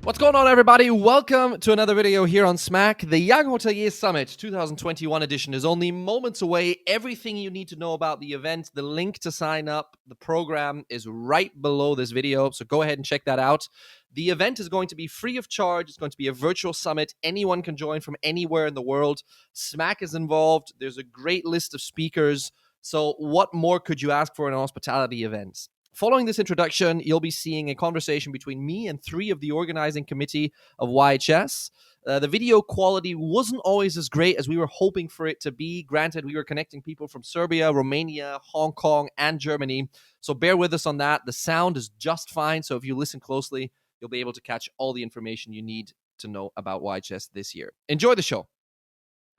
What's going on, everybody? Welcome to another video here on Smack. The Young Hoteliers Summit 2021 edition is only moments away. Everything you need to know about the event, the link to sign up, the program is right below this video, so go ahead and check that out. The event is going to be free of charge. It's going to be a virtual summit. Anyone can join from anywhere in the world. Smack is involved. There's a great list of speakers. So what more could you ask for in a hospitality event? Following this introduction, you'll be seeing a conversation between me and three of the organizing committee of YHS. The video quality wasn't always as great as we were hoping for it to be. Granted, we were connecting people from Serbia, Romania, Hong Kong, and Germany. So bear with us on that. The sound is just fine. So if you listen closely, you'll be able to catch all the information you need to know about YHS this year. Enjoy the show.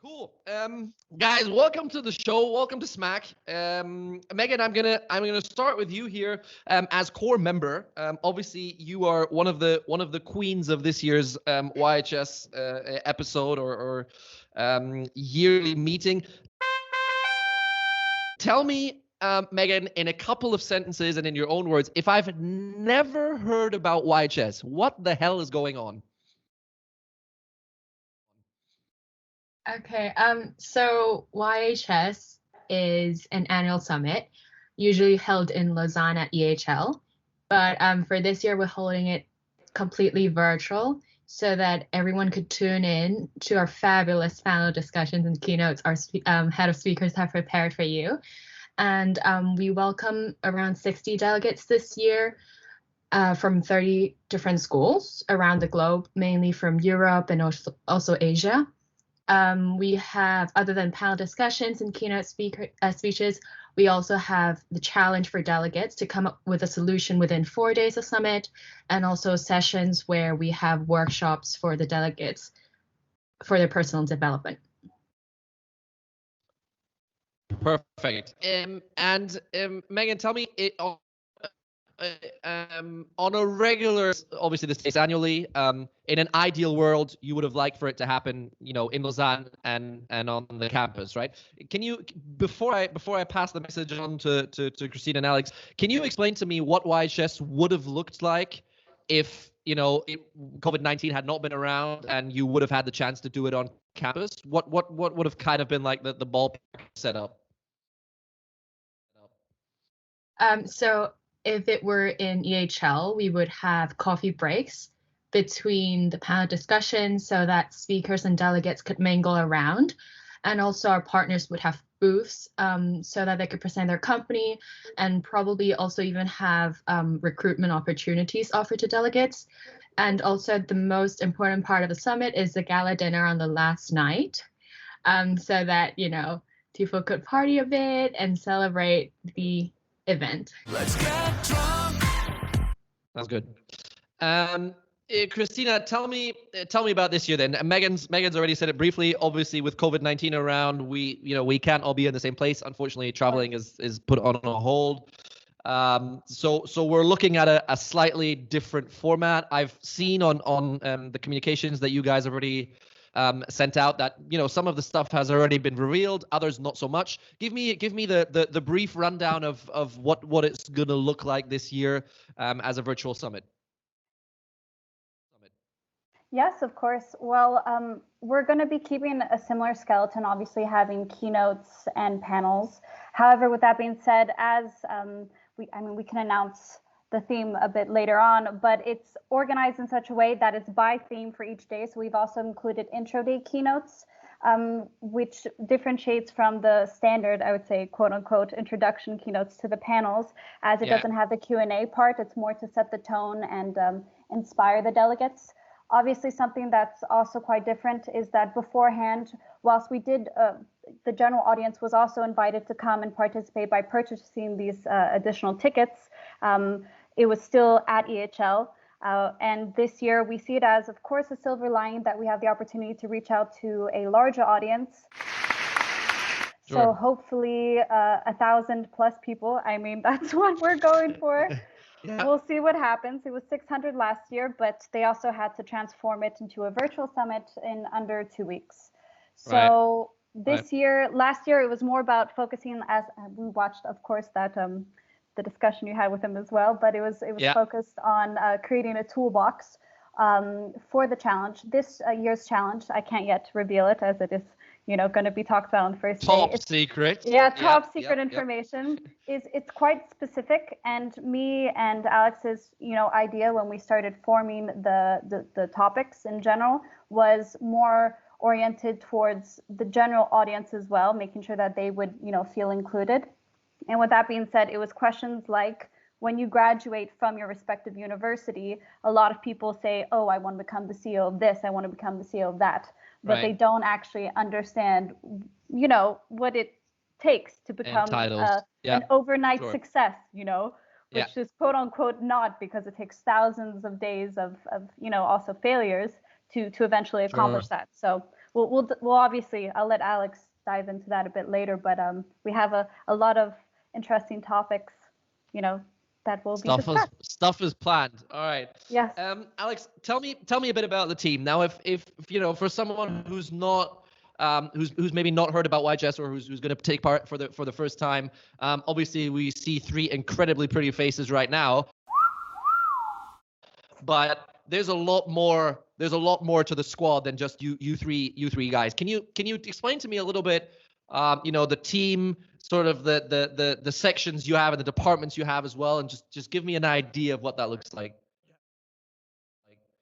Cool. Guys, welcome to the show. Welcome to Smack. Megan, I'm gonna start with you here as core member. Obviously, you are one of the queens of this year's YHS episode or yearly meeting. Tell me, Megan, in a couple of sentences and in your own words, if I've never heard about YHS, what the hell is going on? Okay, so YHS is an annual summit, usually held in Lausanne at Ecole, but for this year we're holding it completely virtual so that everyone could tune in to our fabulous panel discussions and keynotes our head of speakers have prepared for you. And we welcome around 60 delegates this year from 30 different schools around the globe, mainly from Europe and also Asia. We have, other than panel discussions and keynote speeches, we also have the challenge for delegates to come up with a solution within 4 days of summit, and also sessions where we have workshops for the delegates for their personal development. Perfect. And Megan, tell me, on a regular, obviously this takes annually, in an ideal world, you would have liked for it to happen, in Lausanne and on the campus, right? Can you, before I pass the message on to Christina and Alex, can you explain to me what YHS would have looked like if, COVID-19 had not been around and you would have had the chance to do it on campus? What would have kind of been like the ballpark setup? So if it were in EHL, we would have coffee breaks between the panel discussions so that speakers and delegates could mingle around. And also our partners would have booths so that they could present their company, and probably also even have recruitment opportunities offered to delegates. And also the most important part of the summit is the gala dinner on the last night, so that, people could party a bit and celebrate the event. Let's get drunk. That's good. Christina, tell me about this year then. Megan's already said it briefly. Obviously, with COVID-19 around, we can't all be in the same place. Unfortunately, traveling is put on a hold. So we're looking at a slightly different format. I've seen on the communications that you guys have already sent out that some of the stuff has already been revealed, others not so much. Give me the brief rundown of what it's gonna look like this year as a virtual summit. Yes, of course. Well, we're going to be keeping a similar skeleton, obviously having keynotes and panels. However, with that being said, as we can announce the theme a bit later on, but it's organized in such a way that it's by theme for each day. So we've also included intro day keynotes, which differentiates from the standard, I would say, quote unquote, introduction keynotes to the panels, as it doesn't have the Q&A part. It's more to set the tone and inspire the delegates. Obviously, something that's also quite different is that beforehand, whilst we did, the general audience was also invited to come and participate by purchasing these additional tickets. It was still at EHL. And this year, we see it as, of course, a silver lining that we have the opportunity to reach out to a larger audience. Sure. So hopefully 1,000 plus people. That's what we're going for. Yeah. We'll see what happens. It was 600 last year, but they also had to transform it into a virtual summit in under 2 weeks. So this year, last year, it was more about focusing, as we watched, of course, that the discussion you had with him as well, but it was focused on creating a toolbox for the challenge. This year's challenge, I can't yet reveal it as it is, going to be talked about on the first day. Top secret. Yeah, top secret information. It's quite specific, and me and Alex's, idea when we started forming the topics in general was more oriented towards the general audience as well, making sure that they would, feel included. And with that being said, it was questions like, when you graduate from your respective university, a lot of people say, oh, I want to become the CEO of this, I want to become the CEO of that. But they don't actually understand, what it takes to become an overnight success, which is quote unquote not, because it takes thousands of days of also failures to eventually accomplish that. So we'll obviously, I'll let Alex dive into that a bit later, but we have a lot of interesting topics, that will be discussed. Stuff is planned. All right. Yes. Alex, tell me a bit about the team. Now, if for someone who's not who's maybe not heard about YHS, or who's going to take part for the first time, obviously we see 3 incredibly pretty faces right now, but there's a lot more to the squad than just you three guys. Can you explain to me a little bit, the team, sort of the sections you have and the departments you have as well, and just give me an idea of what that looks like?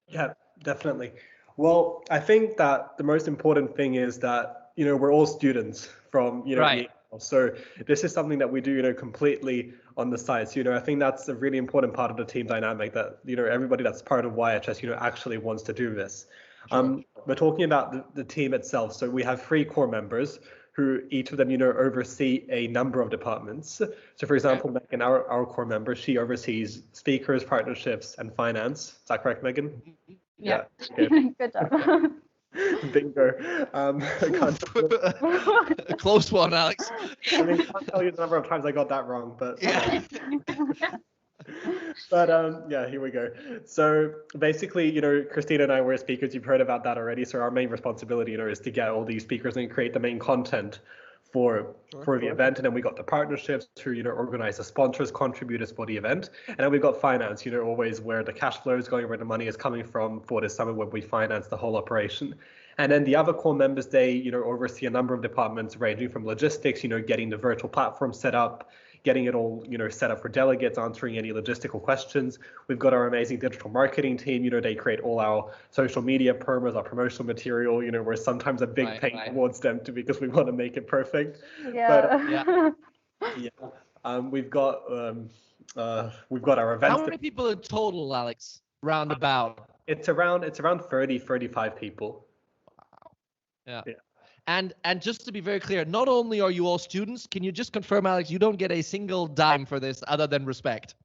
Yeah, definitely. Well, I think that the most important thing is that, we're all students from, right. So this is something that we do, completely on the side. So, I think that's a really important part of the team dynamic, that, everybody that's part of YHS, actually wants to do this. Sure. We're talking about the team itself. So we have 3 core members who each of them, oversee a number of departments. So for example, Megan, our core member, she oversees speakers, partnerships, and finance. Is that correct, Megan? Yeah. Okay. Good job. Bingo. A close one, Alex. I mean, I can't tell you the number of times I got that wrong, but yeah. But here we go. So basically, Christina and I were speakers. You've heard about that already. So our main responsibility, is to get all these speakers and create the main content for the event. And then we got the partnerships who, organize the sponsors, contributors for the event. And then we've got finance, always where the cash flow is going, where the money is coming from for this summit, where we finance the whole operation. And then the other core members, they, oversee a number of departments ranging from logistics, getting the virtual platform set up, getting it all, set up for delegates, answering any logistical questions. We've got our amazing digital marketing team. They create all our social media promos, our promotional material. We're sometimes a big pain towards them because we want to make it perfect. Yeah. But we've got our events. How many people in total, Alex? Roundabout. It's around 30, 35 people. Wow. Yeah. And just to be very clear, not only are you all students, can you just confirm, Alex, you don't get a single dime for this other than respect?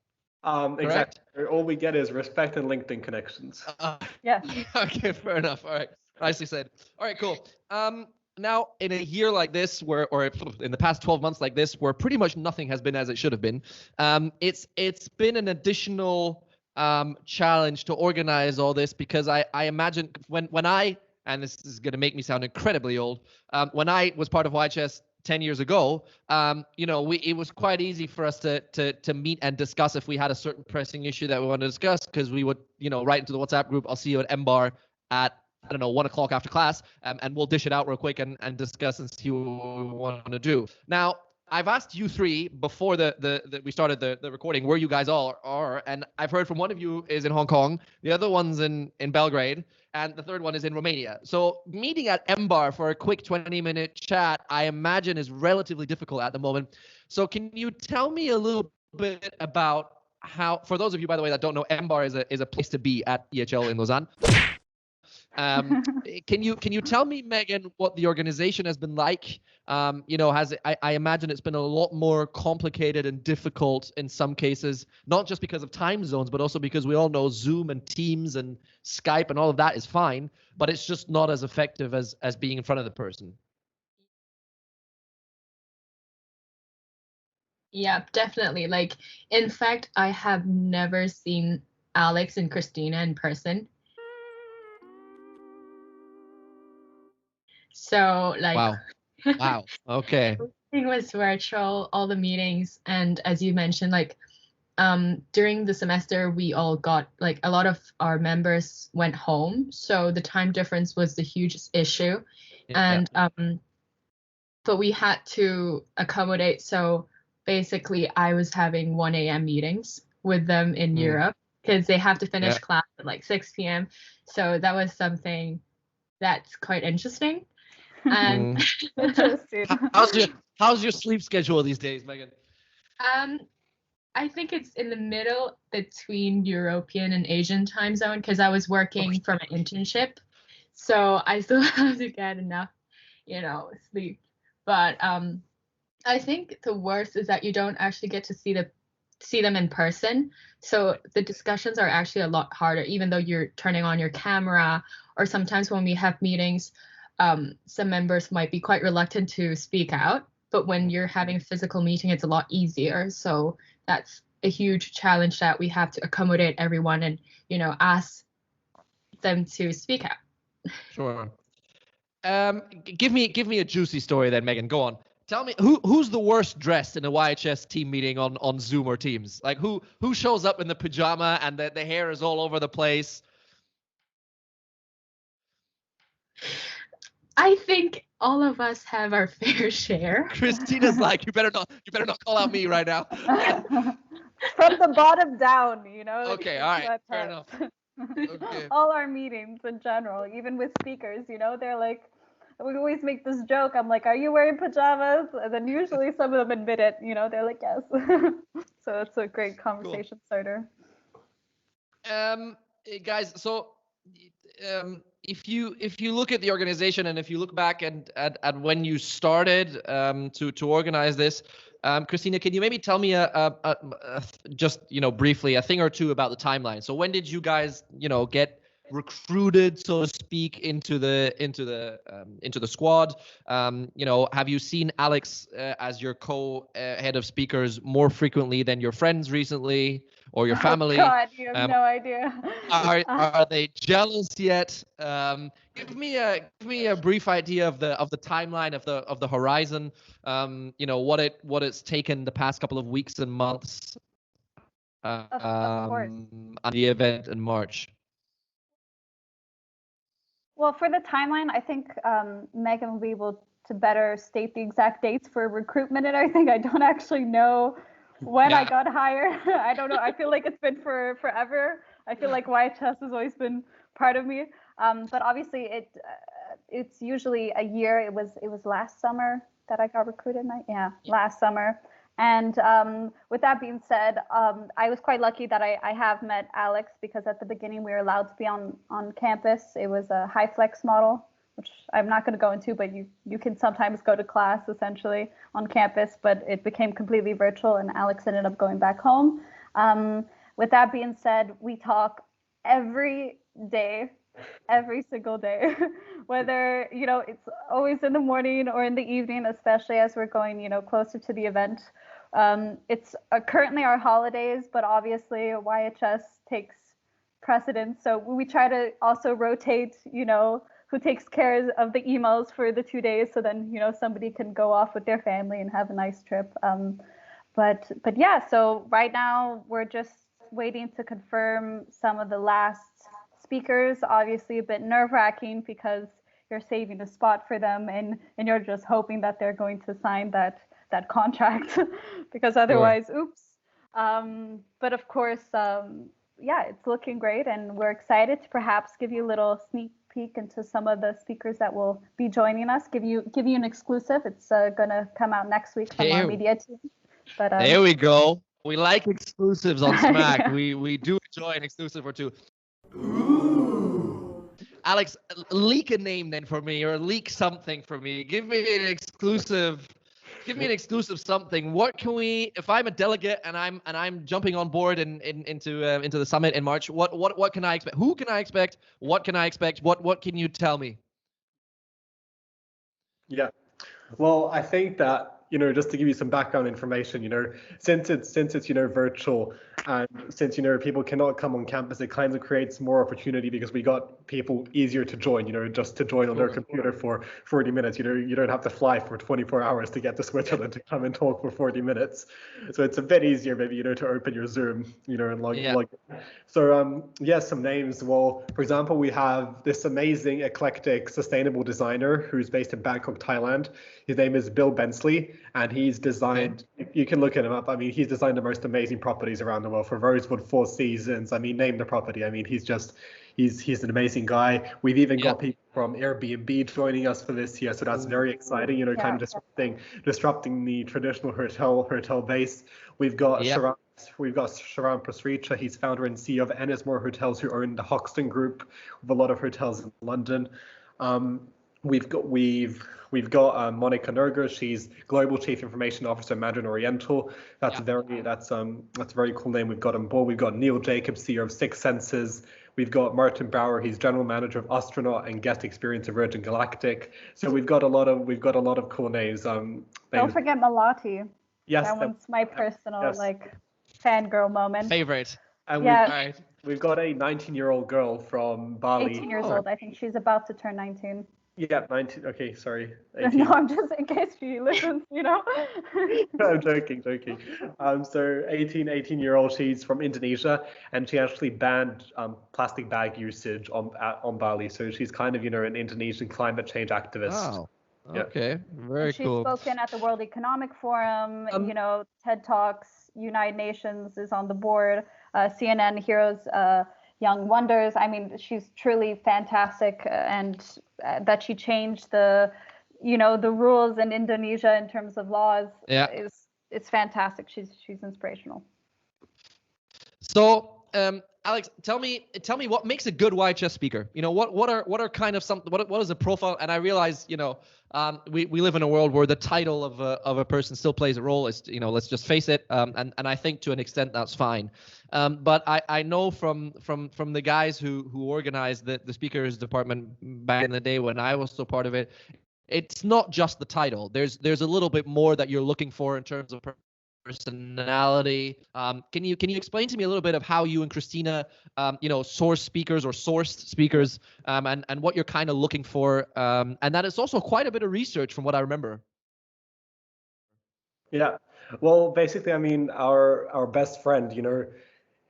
Exactly. All we get is respect and LinkedIn connections. Yeah. Okay, fair enough. All right. Nicely said. All right, cool. Now, in a year like this, or in the past 12 months like this, where pretty much nothing has been as it should have been, it's been an additional challenge to organize all this, because I imagine when I, and this is going to make me sound incredibly old, when I was part of YHS 10 years ago, it was quite easy for us to meet and discuss if we had a certain pressing issue that we wanted to discuss, because we would, write into the WhatsApp group, I'll see you at MBAR at, 1 o'clock after class, and we'll dish it out real quick and discuss and see what we want to do. Now, I've asked you 3 before we started the recording where you guys all are, and I've heard from one of you is in Hong Kong, the other one's in Belgrade, and the third one is in Romania. So meeting at MBAR for a quick 20-minute chat, I imagine, is relatively difficult at the moment. So can you tell me a little bit about how, for those of you, by the way, that don't know, MBAR is a place to be at EHL in Lausanne. Can you tell me, Megan, what the organization has been like? I imagine it's been a lot more complicated and difficult in some cases, not just because of time zones, but also because we all know Zoom and Teams and Skype and all of that is fine, but it's just not as effective as being in front of the person. Yeah, definitely. Like, in fact, I have never seen Alex and Christina in person. So like, wow. Okay. Everything was virtual, all the meetings, and as you mentioned, like during the semester, we all got, like, a lot of our members went home, so the time difference was the huge issue. And but we had to accommodate. So basically, I was having 1 a.m. meetings with them in Europe because they have to finish class at like 6 p.m. So that was something that's quite interesting. And Interesting. How's your sleep schedule these days, Megan? I think it's in the middle between European and Asian time zone because I was working from an internship, so I still have to get enough, sleep. But I think the worst is that you don't actually get to see them in person. So the discussions are actually a lot harder, even though you're turning on your camera, or sometimes when we have meetings, some members might be quite reluctant to speak out. But when you're having a physical meeting, it's a lot easier. So that's a huge challenge that we have to accommodate everyone and, ask them to speak out. Sure. Give me a juicy story then, Megan. Go on. Tell me who's the worst dressed in a YHS team meeting on Zoom or Teams? Like who shows up in the pajama and the hair is all over the place? I think all of us have our fair share. Christina's like, you better not call out me right now. From the bottom down, Okay, all right, fair enough. Okay. All our meetings in general, even with speakers, they're like, we always make this joke. I'm like, are you wearing pajamas? And then usually some of them admit it, they're like, yes. So it's a great conversation starter. Guys, so if you look at the organization and if you look back at when you started to organize this, Christina, can you maybe tell me just briefly a thing or two about the timeline? So when did you guys get recruited, so to speak, into the squad? Have you seen Alex as your co-head of speakers more frequently than your friends recently, or your family? Oh God, you have no idea. Are they jealous yet? Give me a brief idea of the timeline of the horizon. What it's taken the past couple of weeks and months Of course. on the event in March. Well, for the timeline, I think Megan will be able to better state the exact dates for recruitment and everything. I don't actually know when I got hired. I don't know. I feel like it's been forever. I feel like YHS has always been part of me. But obviously, it's usually a year. It was last summer that I got recruited. Last summer. And with that being said, I was quite lucky that I have met Alex, because at the beginning we were allowed to be on campus. It was a high flex model, which I'm not going to go into, but you can sometimes go to class essentially on campus, but it became completely virtual and Alex ended up going back home. With that being said, we talk every day, every single day, whether, it's always in the morning or in the evening, especially as we're going, closer to the event. It's currently our holidays, but obviously YHS takes precedence. So we try to also rotate, who takes care of the emails for the 2 days. So then, somebody can go off with their family and have a nice trip. But yeah, so right now we're just waiting to confirm some of the last speakers. Obviously a bit nerve-wracking because you're saving a spot for them and you're just hoping that they're going to sign that contract because otherwise, oops. But of course, it's looking great, and we're excited to perhaps give you a little sneak peek into some of the speakers that will be joining us. Give you an exclusive. It's gonna come out next week from our media team. But there we go. We like exclusives on Smack. Yeah. We do enjoy an exclusive or two. Ooh. Alex, leak a name then for me, or leak something for me. Give me an exclusive. Give me an exclusive something. What can we? If I'm a delegate and I'm jumping on board into the summit in March, what can I expect? Who can I expect? What can I expect? What can you tell me? Yeah. Well, I think that just to give you some background information, since it's virtual, and since people cannot come on campus, it kind of creates more opportunity because we got people easier to join, just to join on their computer for 40 minutes. You don't have to fly for 24 hours to get to Switzerland to come and talk for 40 minutes. So it's a bit easier maybe, to open your Zoom, and log in. So some names. Well, for example, we have this amazing eclectic sustainable designer who's based in Bangkok, Thailand. His name is Bill Bensley, and he's designed, you can look at him up. I mean, he's designed the most amazing properties around the world, for Rosewood, Four Seasons. I mean, name the property. I mean, he's an amazing guy. We've even got people from Airbnb joining us for this year, so that's very exciting. Kind of disrupting the traditional hotel base. We've got Sharon Pasricha. He's founder and CEO of Ennismore Hotels, who own the Hoxton Group with a lot of hotels in London. We've got Monica Nerger. She's Global Chief Information Officer, Mandarin Oriental. That's a very cool name we've got on board. We've got Neil Jacobs, CEO of Six Senses. We've got Martin Bauer. He's General Manager of Astronaut and Guest Experience of Virgin Galactic. So we've got a lot of cool names. Don't forget Malati. Yes, that one's my personal fangirl moment. Favorite. And we've got a 19-year-old girl from Bali. 18 years old. I think she's about to turn 19. Yeah, 19. Okay, sorry. 18. No, I'm just in case she listens, I'm joking. So 18-year-old, she's from Indonesia, and she actually banned plastic bag usage on Bali. So she's kind of, an Indonesian climate change activist. Wow. Okay, very cool. She's spoken at the World Economic Forum, TED Talks, United Nations is on the board, CNN Heroes, Young Wonders. I mean, she's truly fantastic, and that she changed the rules in Indonesia in terms of laws it's fantastic. She's inspirational. So, Alex, tell me what makes a good YHS speaker. What are kind of what is a profile? And I realize, we live in a world where the title of a person still plays a role. It's, let's just face it. And I think to an extent that's fine. But I know from the guys who organized the speakers department back in the day when I was still part of it, it's not just the title. There's a little bit more that you're looking for in terms of personality. Can you explain to me a little bit of how you and Christina, sourced speakers, and what you're kind of looking for, and that it's also quite a bit of research from what I remember. Yeah, well, basically, I mean, our best friend,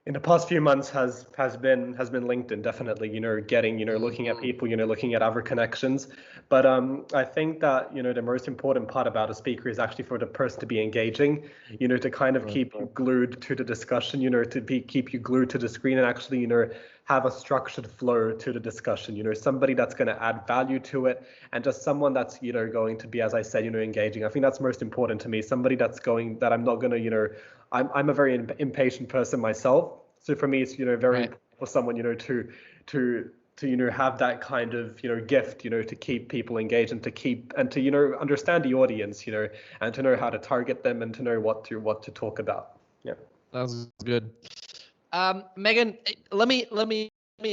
in the past few months has been LinkedIn, definitely, looking at people, looking at other connections. But I think that, the most important part about a speaker is actually for the person to be engaging, to kind of keep you glued to the discussion, keep you glued to the screen, and actually, have a structured flow to the discussion, somebody that's going to add value to it, and just someone that's, going to be, as I said, engaging. I think that's most important to me, somebody that I'm not going to, I'm a very impatient person myself. So for me, it's, very important for someone, to have that kind of, gift, to keep people engaged, and to understand the audience, and to know how to target them, and to know what to talk about. Yeah. That's good. Megan, let me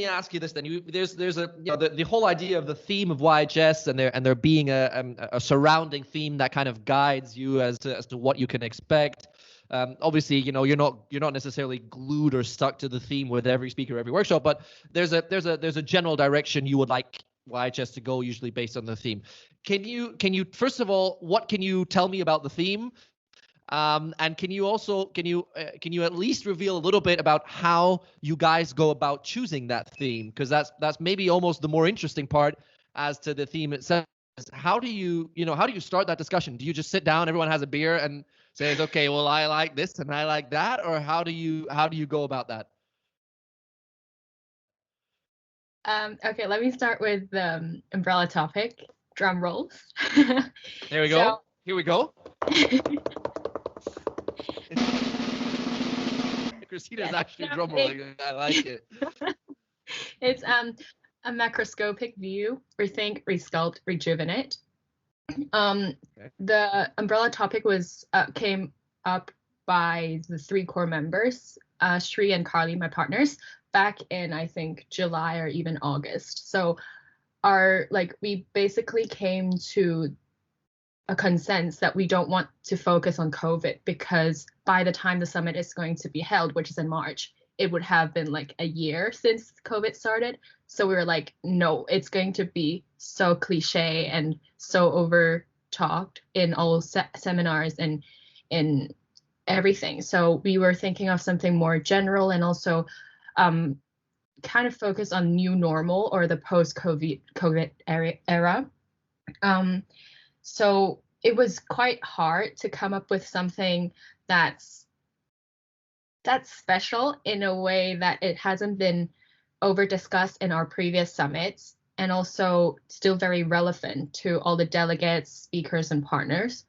ask you this then. There's a the whole idea of the theme of YHS and there being a surrounding theme that kind of guides you as to what you can expect. Obviously, you're not necessarily glued or stuck to the theme with every speaker, every workshop, but there's a general direction you would like YHS to go, usually based on the theme. Can you first of all, what can you tell me about the theme? And can you at least reveal a little bit about how you guys go about choosing that theme? Because that's maybe almost the more interesting part as to the theme itself. How do you start that discussion? Do you just sit down, everyone has a beer, and says, okay, well, I like this and I like that, or how do you go about that? Okay, let me start with the umbrella topic. Drum rolls. There we go. Here we go. Christina's actually drum rolling. I like it. It's a macroscopic view: rethink, resculpt, rejuvenate. The umbrella topic was came up by the 3 core members, Shri and Carly, my partners, back in I think July or even August. So we basically came to a consensus that we don't want to focus on COVID, because by the time the summit is going to be held, which is in March, it would have been like a year since COVID started. So we were like, no, it's going to be so cliche and so over talked in all seminars and in everything. So we were thinking of something more general and also kind of focus on new normal or the post-COVID era. So it was quite hard to come up with something that's special in a way that it hasn't been over discussed in our previous summits, and also still very relevant to all the delegates, speakers, and partners.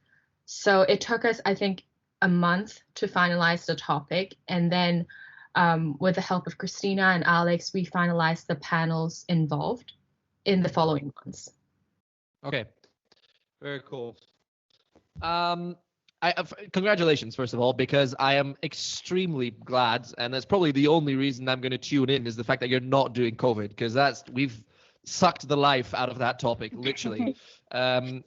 So it took us, I think, a month to finalize the topic, and then with the help of Christina and Alex, we finalized the panels involved in the following months. Okay, very cool. Congratulations, first of all, because I am extremely glad, and that's probably the only reason I'm going to tune in, is the fact that you're not doing COVID, because we've sucked the life out of that topic, literally.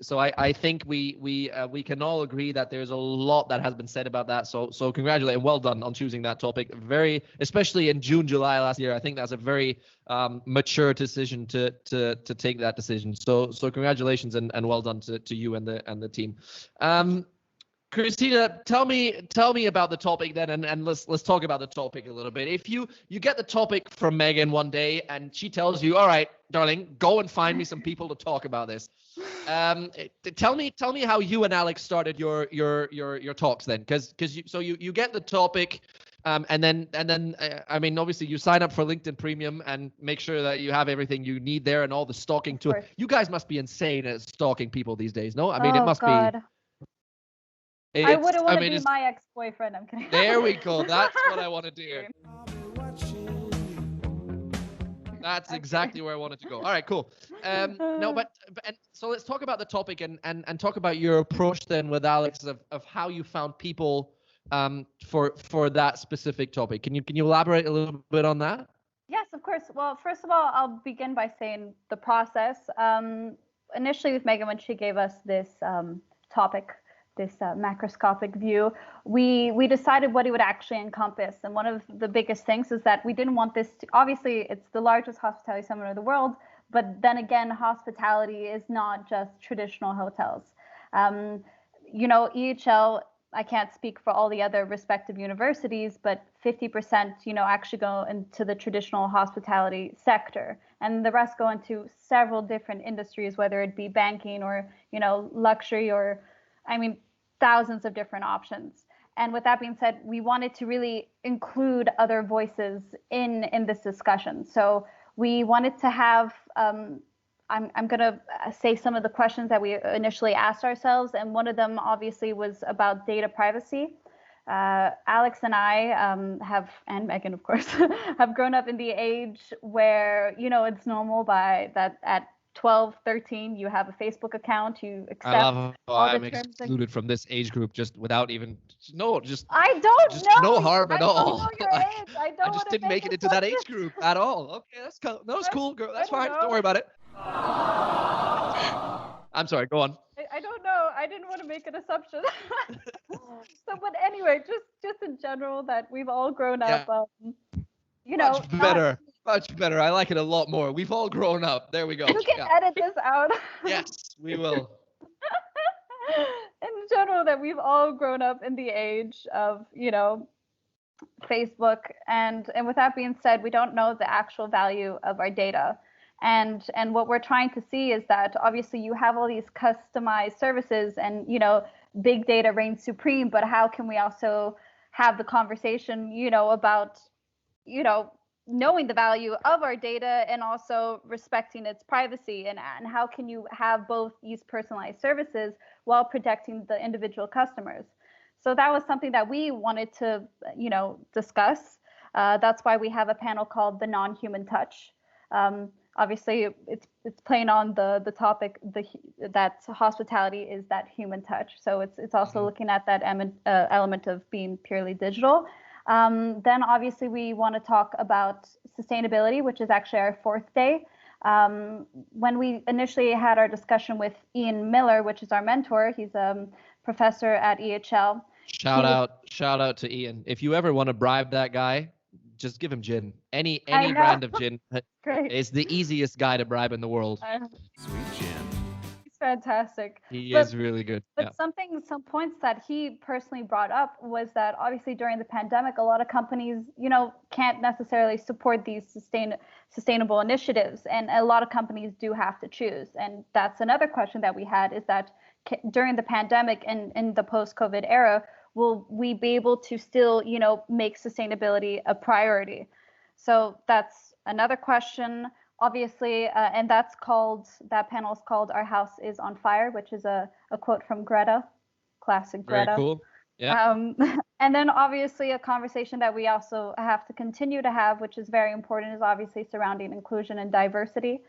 So I think we can all agree that there's a lot that has been said about that. So congratulate and well done on choosing that topic. Especially in June, July last year. I think that's a very mature decision to take that decision. So congratulations and well done to you and the team. Christina, tell me about the topic then, and let's talk about the topic a little bit. If you get the topic from Megan one day and she tells you, all right, darling, go and find me some people to talk about this. Tell me how you and Alex started your talks then, because you get the topic, and then I mean, obviously you sign up for LinkedIn Premium and make sure that you have everything you need there and all the stalking to it. You guys must be insane at stalking people these days, no? I mean, it must be. I wouldn't want to be my ex-boyfriend. I'm kidding. There we go. That's what I wanted to hear. That's exactly where I wanted to go. All right, cool. So let's talk about the topic and talk about your approach then with Alex of how you found people for that specific topic. Can you elaborate a little bit on that? Yes, of course. Well, first of all, I'll begin by saying the process. Initially with Megan, when she gave us this topic, this macroscopic view, we decided what it would actually encompass. And one of the biggest things is that we didn't want this to, obviously it's the largest hospitality summit in the world, but then again, hospitality is not just traditional hotels. EHL, I can't speak for all the other respective universities, but 50%, actually go into the traditional hospitality sector. And the rest go into several different industries, whether it be banking or, luxury or, thousands of different options. And with that being said, we wanted to really include other voices in this discussion. So we wanted to have, I'm going to say some of the questions that we initially asked ourselves. And one of them obviously was about data privacy. Alex and I and Megan, of course, have grown up in the age where, it's normal that at 12, 13, you have a Facebook account, you accept I'm excluded from this age group just without even, I don't know. No harm at all. Know your age. I just didn't make it into that age group at all. Okay, that's cool. No, it's cool, girl. That's fine. Don't worry about it. I'm sorry, go on. I don't know. I didn't want to make an assumption. But anyway, just in general, that we've all grown up, Much better. I like it a lot more. We've all grown up. There we go. You can edit this out. Yes, we will. In general, that we've all grown up in the age of, Facebook. And with that being said, we don't know the actual value of our data. And what we're trying to see is that obviously you have all these customized services and, big data reigns supreme, but how can we also have the conversation, about, knowing the value of our data and also respecting its privacy, and how can you have both these personalized services while protecting the individual customers? So that was something that we wanted to, discuss. That's why we have a panel called the non-human touch. Obviously, it's playing on the topic that hospitality is that human touch. So it's also looking at that element of being purely digital. Then obviously we want to talk about sustainability, which is actually our fourth day. When we initially had our discussion with Ian Miller, which is our mentor, he's a professor at EHL. Shout out to Ian. If you ever want to bribe that guy, just give him gin. Any brand of gin. Great. Is the easiest guy to bribe in the world. Sweet gin. He's fantastic. He is really good. But some points that he personally brought up was that obviously during the pandemic, a lot of companies, can't necessarily support these sustainable initiatives, and a lot of companies do have to choose. And that's another question that we had, is that during the pandemic and in the post-COVID era, will we be able to still, make sustainability a priority? So that's another question, obviously, and that panel is called "Our House is on Fire," which is a quote from Greta, classic Greta. Very cool. Yeah. And then obviously a conversation that we also have to continue to have, which is very important, is obviously surrounding inclusion and diversity.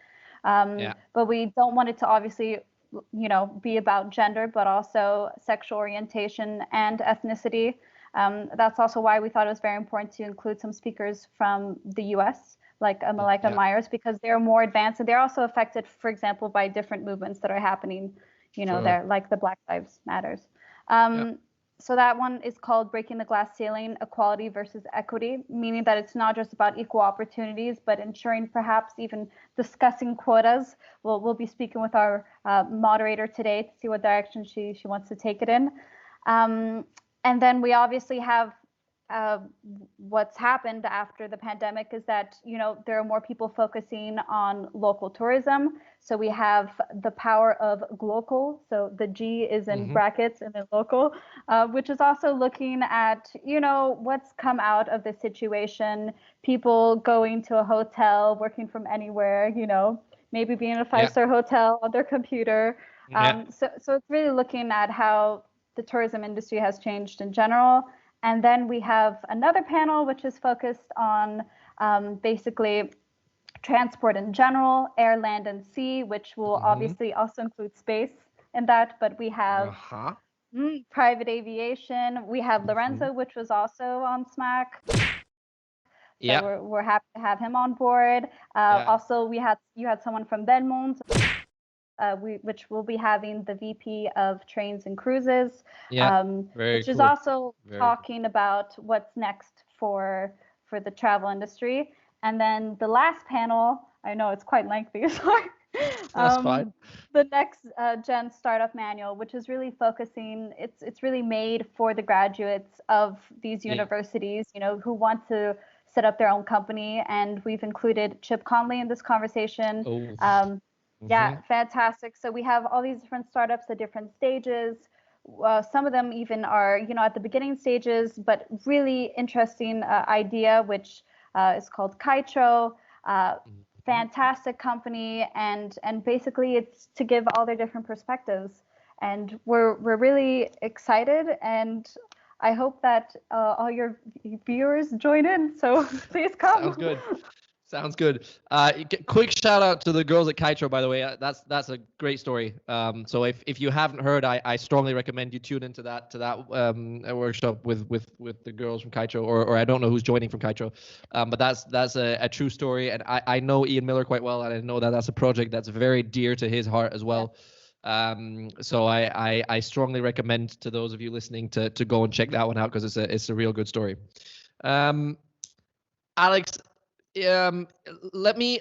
But we don't want it to obviously be about gender, but also sexual orientation and ethnicity. That's also why we thought it was very important to include some speakers from the US, like Malika Myers, because they're more advanced and they're also affected, for example, by different movements that are happening, there, like the Black Lives Matters. So that one is called "Breaking the Glass Ceiling: Equality versus Equity," meaning that it's not just about equal opportunities, but ensuring, perhaps even discussing quotas. We'll be speaking with our moderator today to see what direction she wants to take it in. And then we obviously have what's happened after the pandemic is that, there are more people focusing on local tourism. So we have the power of glocal. So the G is in brackets and then local, which is also looking at, what's come out of this situation. People going to a hotel, working from anywhere, maybe being in a 5-star hotel on their computer. So it's really looking at how the tourism industry has changed in general. And then we have another panel, which is focused on basically transport in general, air, land, and sea, which will obviously also include space in that. But we have private aviation. We have Lorenzo, which was also on SMAC. So we're happy to have him on board. Also, you had someone from Belmont. Which will be having the VP of Trains and Cruises, which is also talking about what's next for the travel industry. And then the last panel, I know it's quite lengthy, sorry. That's fine. The next Gen Startup Manual, which is really focusing, it's really made for the graduates of these universities, who want to set up their own company. And we've included Chip Conley in this conversation. Yeah, fantastic. So we have all these different startups at different stages. Some of them even are, at the beginning stages, but really interesting idea, which is called Kitro. Fantastic company, and basically it's to give all their different perspectives. And we're really excited, and I hope that all your viewers join in. So please come. Sounds good. Sounds good. Quick shout out to the girls at Kitro, by the way. That's a great story. So if you haven't heard, I strongly recommend you tune into that workshop with the girls from Kitro, or I don't know who's joining from Kitro, but that's a true story, and I know Ian Miller quite well, and I know that that's a project that's very dear to his heart as well. So I strongly recommend to those of you listening to go and check that one out, because it's a real good story. Alex, let me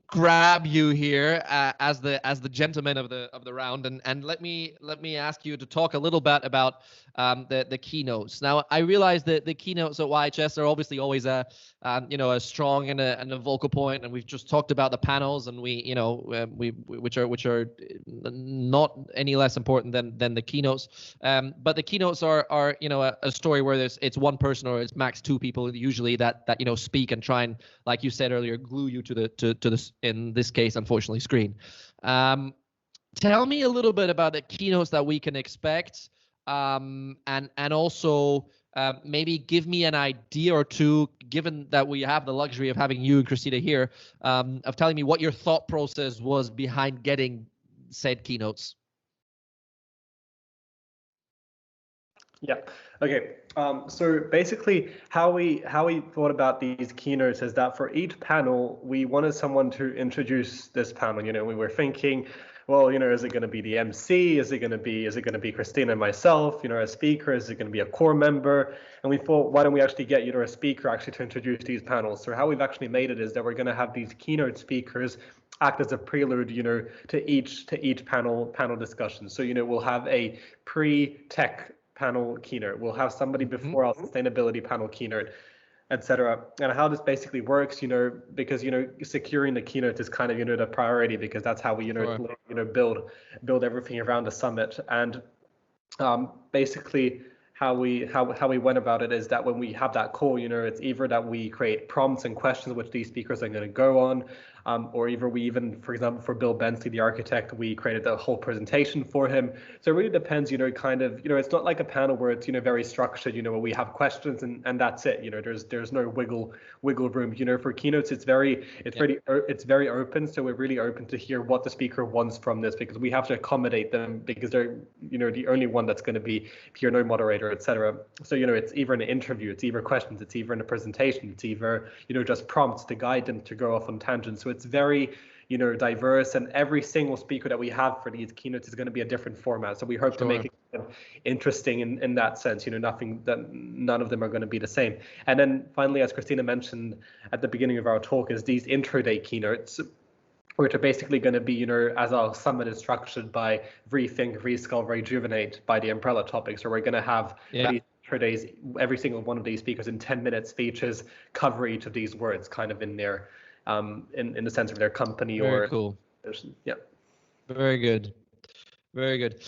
grab you here as the gentleman of the round, and let me ask you to talk a little bit about the keynotes. Now, I realize that the keynotes at YHS are obviously always a strong and a vocal point, and we've just talked about the panels, and which are not any less important than the keynotes. But the keynotes are a story where it's one person or it's max two people usually that speak and try and, like you said earlier, glue you to the in this case, unfortunately, screen. Tell me a little bit about the keynotes that we can expect, and also maybe give me an idea or two, given that we have the luxury of having you and Christina here, of telling me what your thought process was behind getting said keynotes. Yeah. Okay, so basically how we thought about these keynotes is that for each panel, we wanted someone to introduce this panel. You know, we were thinking, well, you know, is it going to be the MC? Is it going to be Christina and myself, you know, as speaker? Is it going to be a core member? And we thought, why don't we actually get, you know, a speaker actually to introduce these panels? So how we've actually made it is that we're going to have these keynote speakers act as a prelude, you know, to each panel discussion. So, you know, we'll have a pre-tech panel keynote. We'll have somebody before our sustainability panel keynote, etc. And how this basically works, you know, because, you know, securing the keynote is kind of, you know, the priority, because that's how we, you know, build everything around the summit. And basically how we went about it is that when we have that call, you know, it's either that we create prompts and questions which these speakers are going to go on, or either we even, for example, for Bill Bensley, the architect, we created the whole presentation for him. So it really depends, you know, kind of, you know, it's not like a panel where it's, you know, very structured, you know, where we have questions and that's it, you know, there's no wiggle room, you know. For keynotes, it's very open. So we're really open to hear what the speaker wants from this, because we have to accommodate them, because they're, you know, the only one that's going to be here, no moderator, etc. So, you know, it's either an interview, it's either questions, it's either in a presentation, it's either, you know, just prompts to guide them to go off on tangents. So it's very, you know, diverse, and every single speaker that we have for these keynotes is going to be a different format. So we hope to make it kind of interesting in that sense, you know, none of them are going to be the same. And then finally, as Christina mentioned at the beginning of our talk, is these intro day keynotes, which are basically going to be, you know, as our summit is structured by rethink, resculpt, rejuvenate by the umbrella topics. So we're going to have these intro days, every single one of these speakers in 10-minute speeches cover each of these words kind of in their in the sense of their company. Very cool. Yeah. Very good. Very good.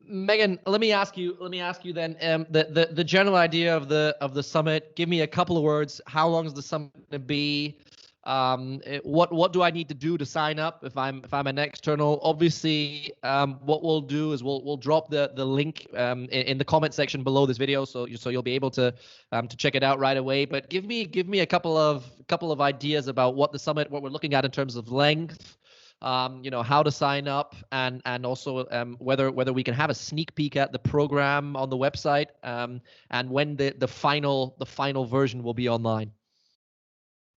Megan, let me ask you then, the general idea of the summit. Give me a couple of words. How long is the summit going to be? What do I need to do to sign up if I'm an external? Obviously, what we'll do is we'll drop the link in the comment section below this video, so you'll be able to check it out right away. But give me a couple of ideas about what we're looking at in terms of length, you know, how to sign up, and also whether we can have a sneak peek at the program on the website, and when the final version will be online.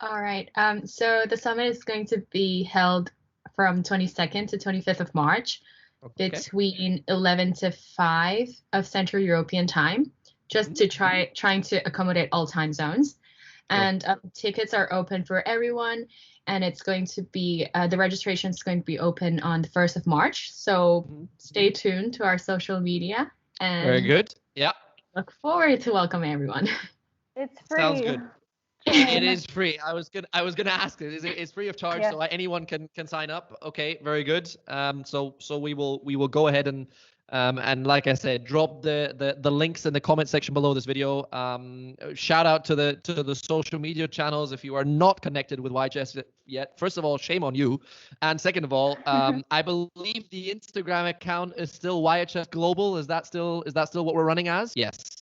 All right. So the summit is going to be held from 22nd to 25th of March, between 11 to 5 of Central European time, just to trying to accommodate all time zones. And tickets are open for everyone, and it's going to be the registration is going to be open on the 1st of March. So stay tuned to our social media. And very good. Yeah. Look forward to welcoming everyone. It's free. Sounds good. It is free. I was gonna ask it. It's free of charge, so anyone can sign up. Okay, very good. So we will go ahead and like I said, drop the links in the comment section below this video. Shout out to the social media channels. If you are not connected with YHS yet, first of all, shame on you, and second of all, I believe the Instagram account is still YHS Global. Is that still what we're running as? Yes.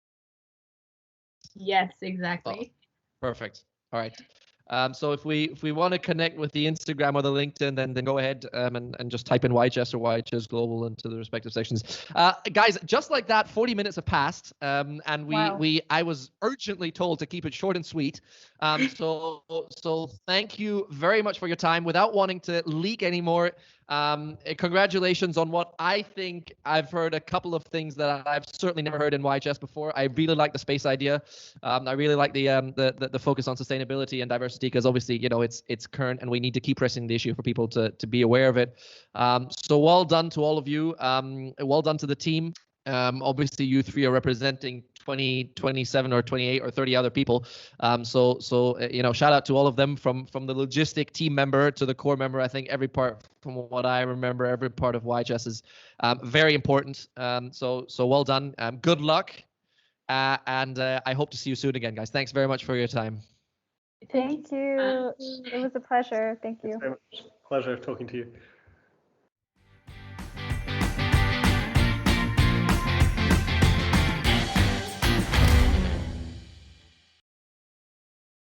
Yes, exactly. Oh. Perfect. All right. So if we want to connect with the Instagram or the LinkedIn, then go ahead and just type in YHS or YHS Global into the respective sections. Guys, just like that, 40 minutes have passed, and I was urgently told to keep it short and sweet. So thank you very much for your time. Without wanting to leak anymore, congratulations on what I think I've heard a couple of things that I've certainly never heard in YHS before. I really like the space idea. I really like the focus on sustainability and diversity, because obviously, you know, it's current and we need to keep pressing the issue for people to be aware of it. So well done to all of you. Well done to the team. Obviously you three are representing 20, 27 or 28 or 30 other people. So you know, shout out to all of them, from the logistic team member to the core member. I think every part, from what I remember, every part of YHS is very important. So well done. Good luck. And I hope to see you soon again, guys. Thanks very much for your time. Thank you. It was a pleasure. Thank you. Thanks very much. Pleasure talking to you.